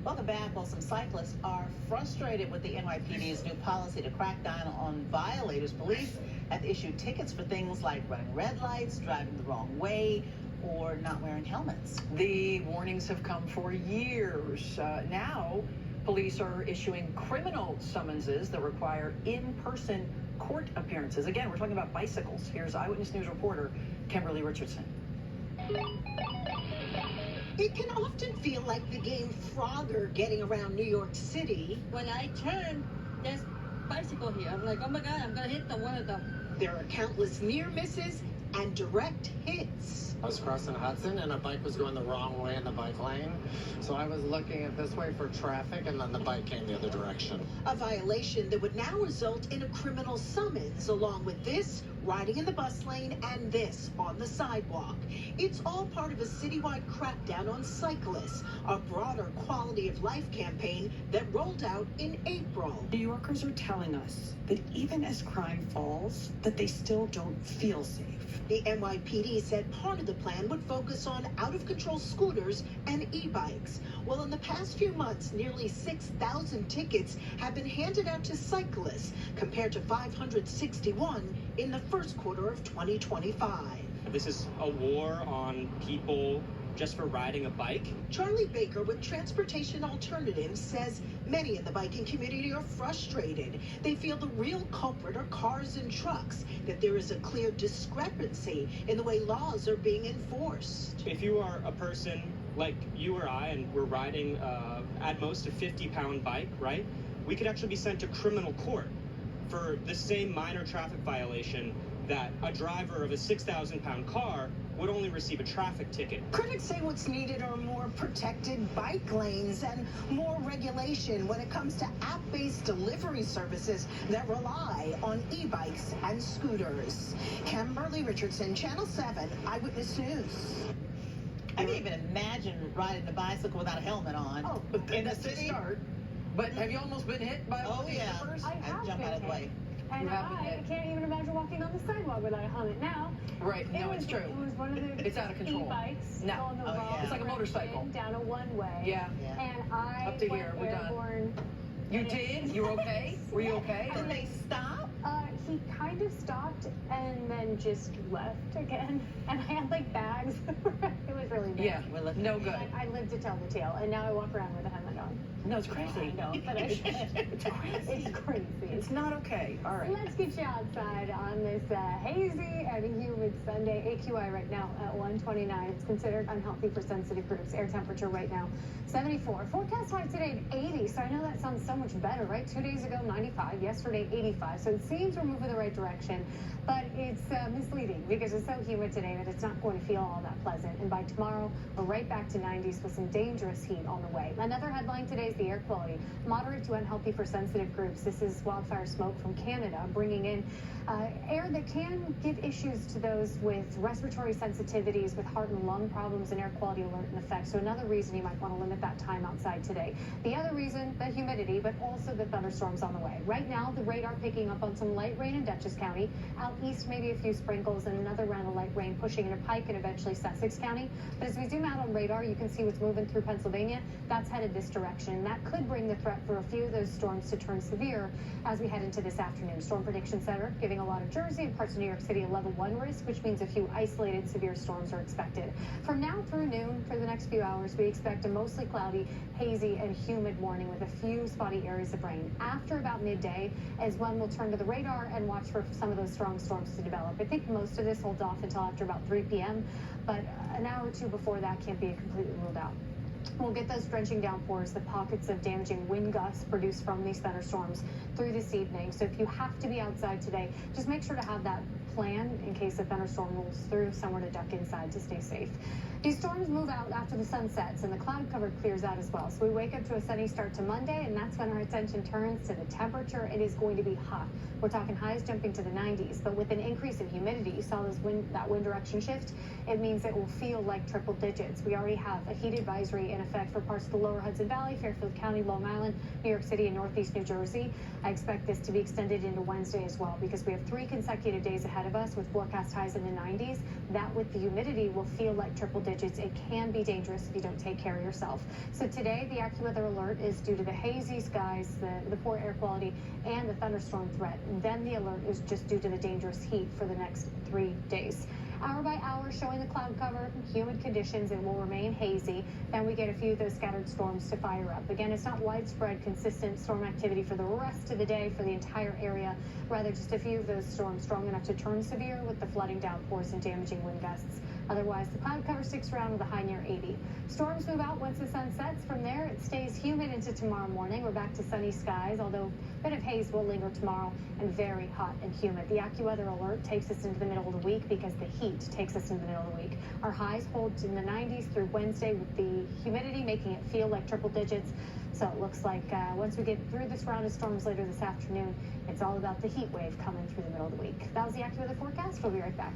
Welcome back. Well, some cyclists are frustrated with the NYPD's new policy to crack down on violators. Police have issued tickets for things like running red lights, driving the wrong way, or not wearing helmets. The warnings have come for years. Now, police are issuing criminal summonses that require in-person court appearances. Again, we're talking about bicycles. Here's Eyewitness News reporter Kimberly Richardson. It can often feel like the game Frogger getting around New York City. When I turn, there's bicycle here. I'm like, oh my God, I'm gonna hit the one of them. There are countless near misses and direct hits. I was crossing Hudson and a bike was going the wrong way in the bike lane. So I was looking at this way for traffic and then the bike came the other direction. A violation that would now result in a criminal summons, along with this, riding in the bus lane, and this on the sidewalk. It's all part of a citywide crackdown on cyclists, a broader quality of life campaign that rolled out in April. New Yorkers are telling us that even as crime falls, that they still don't feel safe. The NYPD said part of the plan would focus on out-of-control scooters and e-bikes. Well, in the past few months, nearly 6,000 tickets have been handed out to cyclists, compared to 561 in the first quarter of 2025. This is a war on people just for riding a bike. Charlie Baker with Transportation Alternatives says many in the biking community are frustrated. They feel the real culprit are cars and trucks, that there is a clear discrepancy in the way laws are being enforced. If you are a person like you or I and we're riding at most a 50-pound bike, right? We could actually be sent to criminal court for the same minor traffic violation that a driver of a 6,000-pound car would only receive a traffic ticket. Critics say what's needed are more protected bike lanes and more regulation when it comes to app-based delivery services that rely on e-bikes and scooters. Kimberly Richardson, Channel 7 Eyewitness News. I can't even imagine riding a bicycle without a helmet on. Oh, in the that's a city. start. But have you almost been hit by Oh, one of these yeah. first? I have Jump out of the been way. hit. And You haven't I yet. can't even imagine walking on the sidewalk without a helmet now. Right, no, it's true. It was one of the It's out of control. e-bikes No. on the Oh, wrong yeah. It's like a motorcycle. direction down a one-way. Yeah. Yeah. And I Up to went here, we're done. airborne. You And it- did? You were okay? Were you okay? Did they stop? He kind of stopped and then just left again. And I had like bags. It was really bad. Yeah, no good. I lived to tell the tale, and now I walk around with a helmet on. No, it's crazy. I know, but It's crazy. it's crazy. It's not okay. All right. Let's get you outside on this hazy and humid Sunday. AQI right now at 129. It's considered unhealthy for sensitive groups. Air temperature right now 74. Forecast high today at 80. So I know that sounds so much better, right? 2 days ago 95. Yesterday 85. So it seems we're moving the right direction, but it's misleading because it's so humid today that it's not going to feel all that pleasant. And by tomorrow, we're right back to 90s with some dangerous heat on the way. Another headline today is the air quality. Moderate to unhealthy for sensitive groups. This is wildfire smoke from Canada bringing in air that can give issues to those with respiratory sensitivities, with heart and lung problems, and air quality alert in effect. So another reason you might want to limit that time outside today. The other reason, the humidity, but also the thunderstorms on the way. Right now, the radar picking up on some light rain in Dutchess County. Out east, maybe a few sprinkles and another round of light rain pushing into Pike and eventually Sussex County. But as we zoom out on radar, you can see what's moving through Pennsylvania. That's headed this direction. That could bring the threat for a few of those storms to turn severe as we head into this afternoon. Storm Prediction Center giving a lot of Jersey and parts of New York City a level 1 risk, which means a few isolated severe storms are expected. From now through noon for the next few hours, we expect a mostly cloudy, hazy, and humid morning with a few spotty areas of rain. After about midday is when we'll turn to the radar and watch for some of those strong storms to develop. I think most of this holds off until after about 3 p.m., but an hour or two before that can't be completely ruled out. We'll get those drenching downpours, the pockets of damaging wind gusts produced from these thunderstorms through this evening. So if you have to be outside today, just make sure to have that plan in case a thunderstorm rolls through, somewhere to duck inside to stay safe. These storms move out after the sun sets and the cloud cover clears out as well. So we wake up to a sunny start to Monday, and that's when our attention turns to the temperature. It is going to be hot. We're talking highs jumping to the 90s, but with an increase in humidity, you saw that wind direction shift. It means it will feel like triple digits. We already have a heat advisory in effect for parts of the lower Hudson Valley, Fairfield County, Long Island, New York City, and Northeast New Jersey. I expect this to be extended into Wednesday as well because we have 3 consecutive days ahead of us with forecast highs in the 90s. That with the humidity will feel like triple digits. digits. It can be dangerous if you don't take care of yourself. So today, the AccuWeather alert is due to the hazy skies, the poor air quality, and the thunderstorm threat. And then the alert is just due to the dangerous heat for the next 3 days. Hour by hour, showing the cloud cover, humid conditions. It will remain hazy. Then we get a few of those scattered storms to fire up. Again, it's not widespread, consistent storm activity for the rest of the day for the entire area. Rather, just a few of those storms strong enough to turn severe with the flooding downpours and damaging wind gusts. Otherwise, the cloud cover sticks around with a high near 80. Storms move out once the sun sets. From there, it stays humid into tomorrow morning. We're back to sunny skies, although a bit of haze will linger tomorrow, and very hot and humid. The AccuWeather alert takes us into the middle of the week because the heat takes us into the middle of the week. Our highs hold in the 90s through Wednesday with the humidity making it feel like triple digits. So it looks like once we get through this round of storms later this afternoon, it's all about the heat wave coming through the middle of the week. That was the AccuWeather forecast. We'll be right back.